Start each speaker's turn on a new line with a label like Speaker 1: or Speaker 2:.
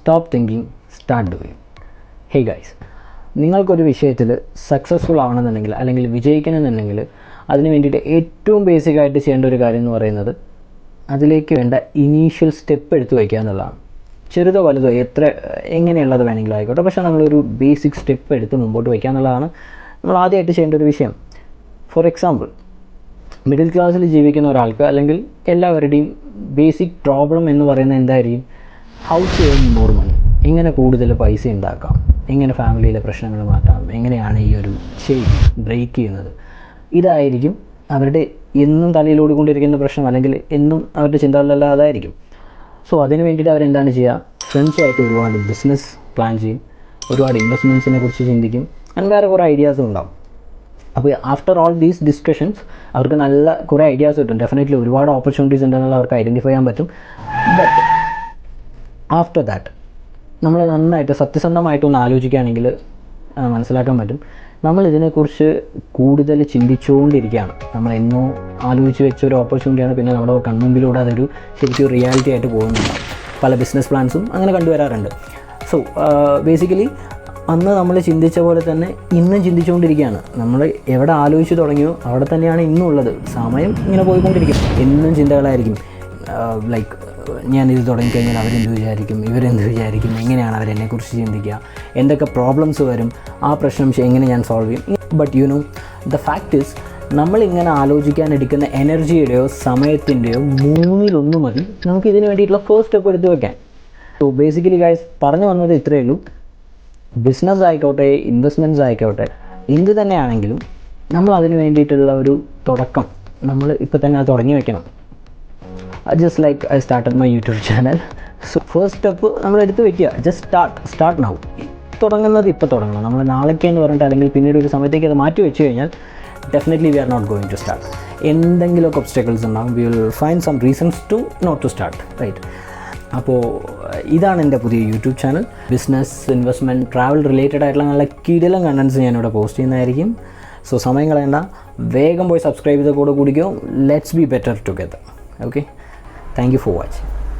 Speaker 1: Stop thinking, start doing. Hey guys, നിങ്ങൾക്കൊരു വിഷയത്തിൽ successful ആവണമെന്നുണ്ടെങ്കിൽ അല്ലെങ്കിൽ വിജയിക്കണമെന്നുണ്ടെങ്കിൽ അതിന് വേണ്ടിയിട്ട് ഏറ്റവും ബേസിക്കായിട്ട് ചെയ്യേണ്ട ഒരു കാര്യം എന്ന് പറയുന്നത് അതിലേക്ക് വേണ്ട ഇനീഷ്യൽ സ്റ്റെപ്പ് എടുത്ത് വയ്ക്കുക എന്നുള്ളതാണ്. ചെറുതോ വലുതോ എങ്ങനെയുള്ളത് വേണമെങ്കിലും ആയിക്കോട്ടെ, പക്ഷേ നമ്മളൊരു ബേസിക് സ്റ്റെപ്പ് എടുത്ത് മുമ്പോട്ട് വയ്ക്കുക എന്നുള്ളതാണ് നമ്മൾ ആദ്യമായിട്ട് ചെയ്യേണ്ട ഒരു വിഷയം. ഫോർ എക്സാമ്പിൾ, മിഡിൽ ക്ലാസ്സിൽ ജീവിക്കുന്ന ഒരാൾക്ക് അല്ലെങ്കിൽ എല്ലാവരുടെയും ബേസിക് പ്രോബ്ലം എന്ന് പറയുന്നത് എന്തായിരിക്കും? How to earn more money, എങ്ങനെ കൂടുതൽ പൈസ ഉണ്ടാക്കാം, എങ്ങനെ ഫാമിലിയിലെ പ്രശ്നങ്ങൾ മാറ്റാം, എങ്ങനെയാണ് ഈ ഒരു ചെയിൻ ബ്രേക്ക് ചെയ്യുന്നത്. ഇതായിരിക്കും അവരുടെ എന്നും തലയിലോടിക്കൊണ്ടിരിക്കുന്ന പ്രശ്നം, അല്ലെങ്കിൽ എന്നും അവരുടെ ചിന്തകളിലെല്ലാം അതായിരിക്കും. സോ അതിന് വേണ്ടിയിട്ട് അവരെന്താണ് ചെയ്യുക? ഫ്രണ്ട്സുമായിട്ട് ഒരുപാട് ബിസിനസ് പ്ലാൻ ചെയ്യും, ഒരുപാട് ഇൻവെസ്റ്റ്മെൻറ്റ്സിനെ കുറിച്ച് ചിന്തിക്കും, അങ്ങനെ വേറെ കുറേ ഐഡിയാസും ഉണ്ടാവും. അപ്പോൾ ആഫ്റ്റർ ഓൾ ദീസ് ഡിസ്കഷൻസ് അവർക്ക് നല്ല കുറേ ഐഡിയാസ് കിട്ടും. ഡെഫിനറ്റ്ലി ഒരുപാട് ഓപ്പർച്യൂണിറ്റീസ് ഉണ്ടെന്നുള്ള അവർക്ക് ഐഡൻറ്റിഫൈ ചെയ്യാൻ പറ്റും. ബട്ട് ആഫ്റ്റർ ദാറ്റ് നമ്മൾ നന്നായിട്ട് സത്യസന്ധമായിട്ടൊന്ന് ആലോചിക്കുകയാണെങ്കിൽ മനസ്സിലാക്കാൻ പറ്റും, നമ്മൾ ഇതിനെക്കുറിച്ച് കൂടുതൽ ചിന്തിച്ചുകൊണ്ടിരിക്കുകയാണ്. നമ്മൾ എന്നോ ആലോചിച്ച് വെച്ചൊരു ഓപ്പർച്യൂണിറ്റിയാണ് പിന്നെ നമ്മുടെ കൺമുമ്പിലൂടെ അതൊരു ശരിക്കും റിയാലിറ്റി ആയിട്ട് പോകുന്നുണ്ടാവും. പല ബിസിനസ് പ്ലാൻസും അങ്ങനെ കണ്ടുവരാറുണ്ട്. സോ ബേസിക്കലി അന്ന് നമ്മൾ ചിന്തിച്ച പോലെ തന്നെ ഇന്നും ചിന്തിച്ചുകൊണ്ടിരിക്കുകയാണ്. നമ്മൾ എവിടെ ആലോചിച്ച് തുടങ്ങിയോ അവിടെ തന്നെയാണ് ഇന്നും ഉള്ളത്. സമയം ഇങ്ങനെ പോയിക്കൊണ്ടിരിക്കും. എന്നും ചിന്തകളായിരിക്കും. ലൈക്ക് ഞാനിത് തുടങ്ങിക്കഴിഞ്ഞാൽ അവരെന്ത് വിചാരിക്കും, ഇവരെന്ത് വിചാരിക്കും, എങ്ങനെയാണ് അവരെന്നെക്കുറിച്ച് ചിന്തിക്കുക, എന്തൊക്കെ പ്രോബ്ലംസ് വരും, ആ പ്രശ്നം എങ്ങനെ ഞാൻ സോൾവ് ചെയ്യും. But you know the fact is, നമ്മളിങ്ങനെ ആലോചിക്കാൻ എടുക്കുന്ന എനർജിയുടെയോ സമയത്തിൻ്റെയോ 3/1 മതി നമുക്ക് ഇതിന് വേണ്ടിയിട്ടുള്ള ഫസ്റ്റ് സ്റ്റെപ്പ് എടുത്ത് വെക്കാൻ. സോ ബേസിക്കലി ഗൈസ്, പറഞ്ഞു വന്നത് ഇത്രയേ ഉള്ളൂ. ബിസിനസ് ആയിക്കോട്ടെ, ഇൻവെസ്റ്റ്മെൻറ്റ്സ് ആയിക്കോട്ടെ, എന്ത് തന്നെയാണെങ്കിലും നമ്മൾ അതിന് വേണ്ടിയിട്ടുള്ള ഒരു തുടക്കം നമ്മൾ ഇപ്പോൾ തന്നെ അത് തുടങ്ങി വെക്കണം. Just like I started my YouTube channel. So first step നമ്മൾ എടുത്ത് വെക്കുക. Just start now. തുടങ്ങുന്നത് ഇപ്പോൾ തുടങ്ങണം. നമ്മൾ നാളേക്കെന്ന് പറഞ്ഞിട്ട് അല്ലെങ്കിൽ പിന്നീട് ഒരു സമയത്തേക്ക് അത് മാറ്റി വെച്ച് കഴിഞ്ഞാൽ definitely we are not going to start. എന്തെങ്കിലുമൊക്കെ ഒബ്സ്റ്റക്കിൾസ് ഉണ്ടാകും. We will find some reasons to not to start, right? അപ്പോൾ ഇതാണ് എൻ്റെ പുതിയ YouTube channel. Business, investment, travel related ആയിട്ടുള്ള നല്ല കിടിലം കണ്ടൻസ് ഞാനിവിടെ പോസ്റ്റ് ചെയ്യുന്നതായിരിക്കും. സോ സമയം കളയണ്ട, വേഗം പോയി സബ്സ്ക്രൈബ് ചെയ്ത കൂടെ കൂടിക്കോ. Let's be better together. Okay, thank you for watching.